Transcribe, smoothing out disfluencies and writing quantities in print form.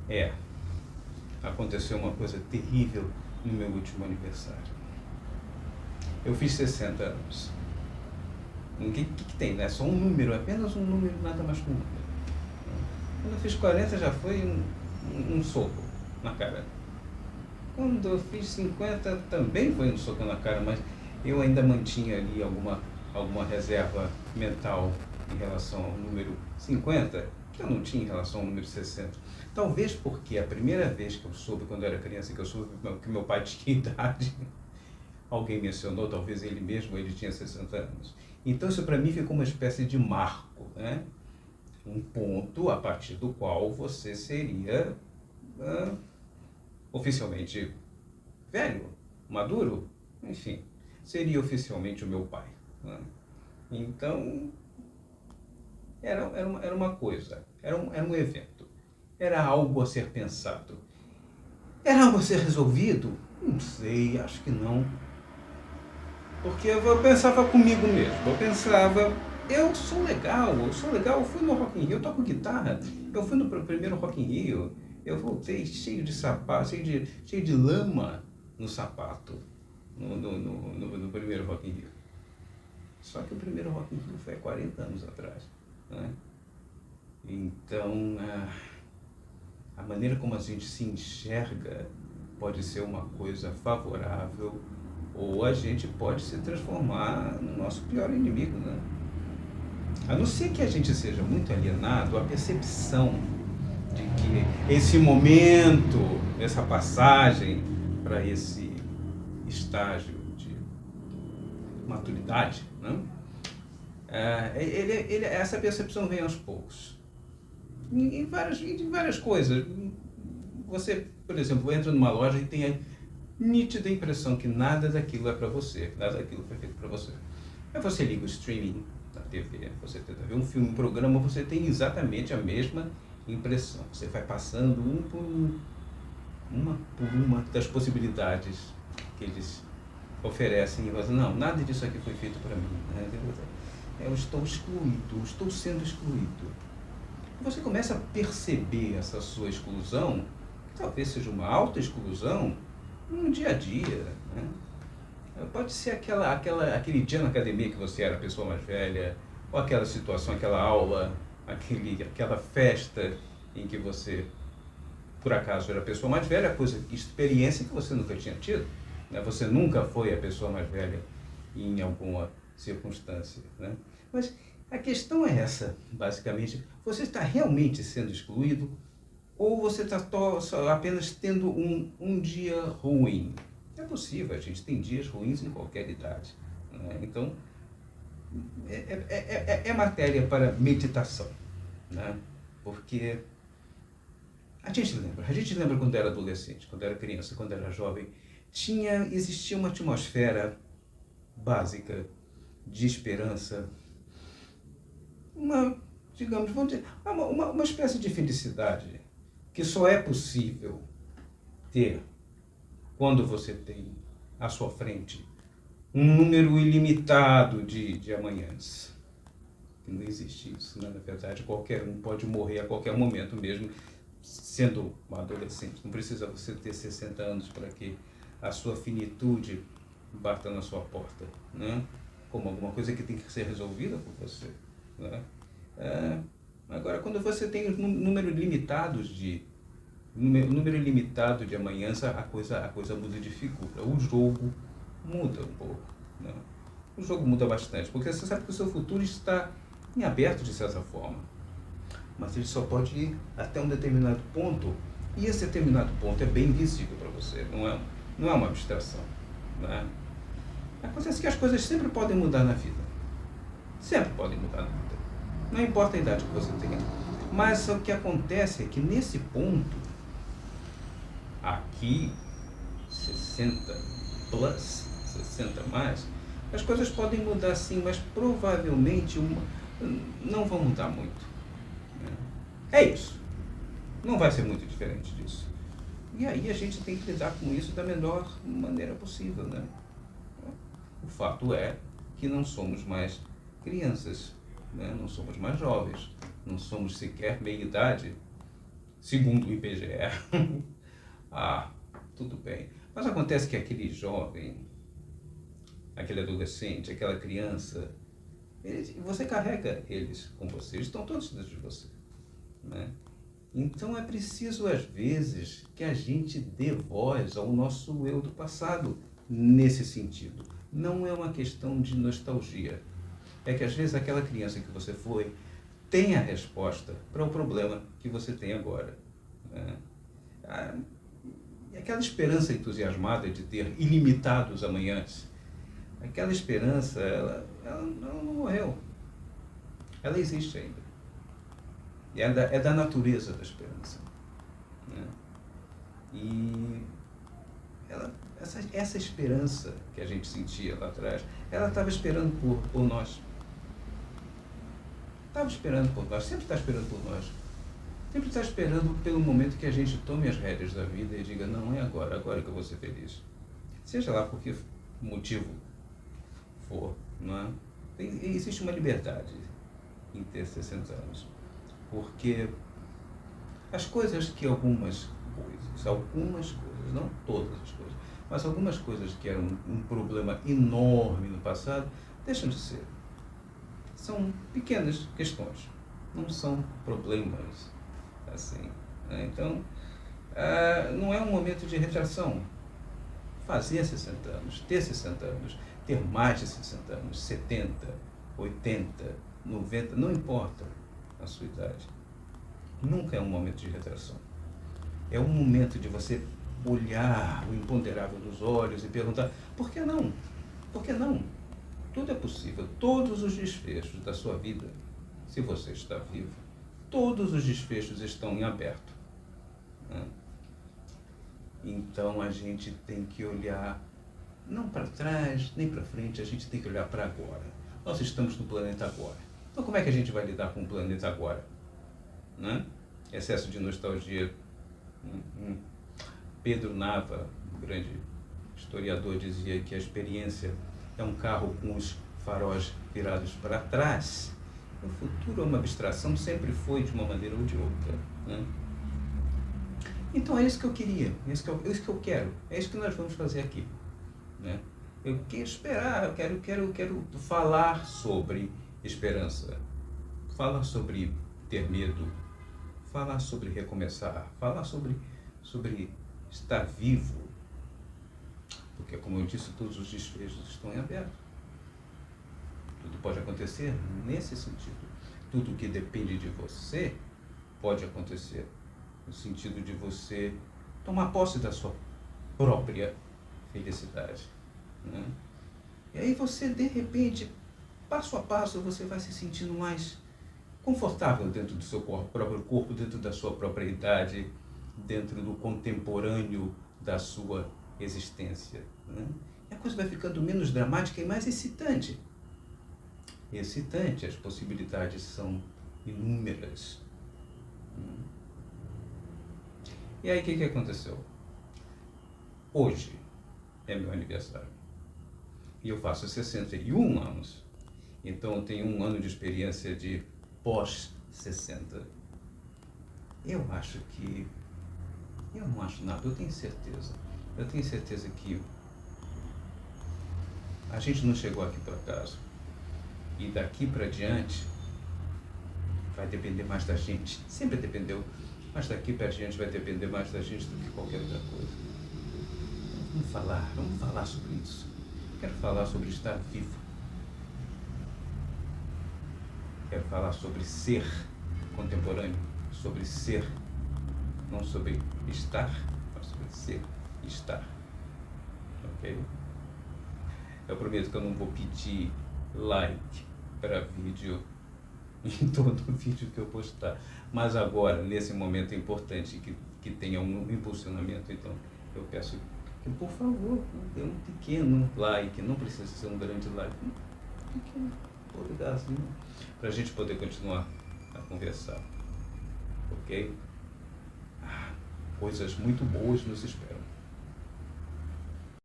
É, aconteceu uma coisa terrível no meu último aniversário. Eu fiz 60 anos. O que tem, né? Só um número, apenas um número, nada mais que um número. Quando eu fiz 40 já foi um soco na cara. Quando eu fiz 50 também foi um soco na cara, mas eu ainda mantinha ali alguma reserva mental em relação ao número 50, que eu não tinha em relação ao número 60. Talvez porque a primeira vez que eu soube, quando eu era criança, que eu soube que meu pai tinha idade, alguém mencionou, talvez ele mesmo, ele tinha 60 anos. Então isso para mim ficou uma espécie de marco, né? Um ponto a partir do qual você seria ah, oficialmente velho, maduro, enfim, seria oficialmente o meu pai, né? Então, era uma coisa, era um evento, era algo a ser pensado. Era algo a ser resolvido? Não sei, acho que não. Porque eu pensava comigo mesmo, eu sou legal, eu fui no Rock in Rio, eu toco guitarra, eu fui no primeiro Rock in Rio, eu voltei cheio de sapato, cheio de lama no sapato, no primeiro Rock in Rio. Só que o primeiro Rock in Rio foi há 40 anos atrás, né? Então, a maneira como a gente se enxerga pode ser uma coisa favorável ou a gente pode se transformar no nosso pior inimigo, né? A não ser que a gente seja muito alienado à percepção de que esse momento, essa passagem para esse estágio de maturidade, né? Essa percepção vem aos poucos. Em várias coisas. Você, por exemplo, entra numa loja e tem a nítida impressão que nada daquilo é para você, nada daquilo foi feito para você. Aí você liga o streaming na TV, você tenta ver um filme, um programa, você tem exatamente a mesma impressão. Você vai passando uma por uma das possibilidades que eles oferecem e você, não, nada disso aqui foi feito para mim, né? Eu estou excluído, estou sendo excluído. Você começa a perceber essa sua exclusão, que talvez seja uma auto-exclusão, no dia a dia, né? Pode ser aquele dia na academia que você era a pessoa mais velha, ou aquela situação, aquela aula, aquela festa em que você, por acaso, era a pessoa mais velha, experiência que você nunca tinha tido, né? Você nunca foi a pessoa mais velha em alguma circunstância, né? Mas a questão é essa, basicamente. Você está realmente sendo excluído ou você está apenas tendo um dia ruim? É possível, a gente tem dias ruins em qualquer idade, né? Então, é matéria para meditação, né? Porque a gente lembra quando era adolescente, quando era criança, quando era jovem, existia uma atmosfera básica de esperança, digamos, vamos dizer, uma espécie de felicidade que só é possível ter quando você tem à sua frente um número ilimitado de amanhãs. Não existe isso, né? Na verdade, qualquer um pode morrer a qualquer momento, mesmo sendo um adolescente. Não precisa você ter 60 anos para que a sua finitude bata na sua porta, né? Como alguma coisa que tem que ser resolvida por você, né? Agora, quando você tem número limitado de amanhãs, a coisa muda de figura. O jogo muda um pouco, né? O jogo muda bastante, porque você sabe que o seu futuro está em aberto de certa forma, mas ele só pode ir até um determinado ponto, e esse determinado ponto é bem visível para você, não é uma abstração, né? Acontece que as coisas sempre podem mudar na vida, sempre podem mudar na vida, não importa a idade que você tenha, mas o que acontece é que nesse ponto, aqui, 60 plus, 60 mais, as coisas podem mudar sim, mas provavelmente não vão mudar muito, né? É isso. Não vai ser muito diferente disso. E aí a gente tem que lidar com isso da melhor maneira possível, né? O fato é que não somos mais crianças, né? Não somos mais jovens, não somos sequer meia-idade. segundo o IBGE. Ah, tudo bem. Mas acontece que aquele jovem, aquele adolescente, aquela criança, você carrega eles com você, eles estão todos dentro de você, né? Então é preciso, às vezes, que a gente dê voz ao nosso eu do passado nesse sentido. Não é uma questão de nostalgia. É que, às vezes, aquela criança que você foi tem a resposta para o problema que você tem agora, né? Aquela esperança entusiasmada de ter ilimitados amanhãs, aquela esperança, ela não morreu. Ela existe ainda. E é da natureza da esperança, né? E essa esperança que a gente sentia lá atrás, ela estava esperando por nós. Estava esperando por nós, sempre está esperando por nós. Sempre está esperando pelo momento que a gente tome as rédeas da vida e diga, não, é agora que eu vou ser feliz. Seja lá por que motivo for, não é? Existe uma liberdade em ter 60 anos. Porque as coisas que algumas coisas, não todas as coisas, mas algumas coisas que eram um problema enorme no passado, deixam de ser. São pequenas questões, não são problemas assim, né? Então, não é um momento de retração. Fazer 60 anos, ter 60 anos, ter mais de 60 anos, 70, 80, 90, não importa a sua idade. Nunca é um momento de retração. É um momento de você olhar o imponderável nos olhos e perguntar, por que não? Por que não? Tudo é possível. Todos os desfechos da sua vida, se você está vivo, todos os desfechos estão em aberto, né? Então a gente tem que olhar não para trás, nem para frente, a gente tem que olhar para agora. Nós estamos no planeta agora. Então como é que a gente vai lidar com o planeta agora, né? Excesso de nostalgia. Pedro Nava, um grande historiador, dizia que a experiência é um carro com os faróis virados para trás. O futuro é uma abstração, sempre foi de uma maneira ou de outra, né? Então é isso que eu queria, é isso que eu quero, é isso que nós vamos fazer aqui, né? Eu quero esperar, eu quero falar sobre esperança, falar sobre ter medo, falar sobre recomeçar, falar sobre estar vivo, porque, como eu disse, todos os desfechos estão em aberto. Tudo pode acontecer nesse sentido. Tudo que depende de você pode acontecer no sentido de você tomar posse da sua própria felicidade, né? E aí você, de repente, passo a passo, você vai se sentindo mais confortável dentro do seu próprio corpo, dentro da sua própria idade, dentro do contemporâneo da sua existência, né? E a coisa vai ficando menos dramática e mais excitante. Excitante, as possibilidades são inúmeras. E aí o que aconteceu? Hoje é meu aniversário. E eu faço 61 anos. Então eu tenho um ano de experiência de pós-60. Eu não acho nada, eu tenho certeza. Eu tenho certeza que a gente não chegou aqui por acaso. E daqui para diante vai depender mais da gente. Sempre dependeu, mas daqui para diante vai depender mais da gente do que qualquer outra coisa. Vamos falar sobre isso. Quero falar sobre estar vivo. Quero falar sobre ser contemporâneo, sobre ser, não sobre estar, mas sobre ser e estar. Ok? Eu prometo que eu não vou pedir like para vídeo em todo vídeo que eu postar, mas agora, nesse momento importante que tenha um impulsionamento, então eu peço que, por favor, dê um pequeno like, não precisa ser um grande like, um pequeno polegarzinho, para a gente poder continuar a conversar, ok? Coisas muito boas nos esperam.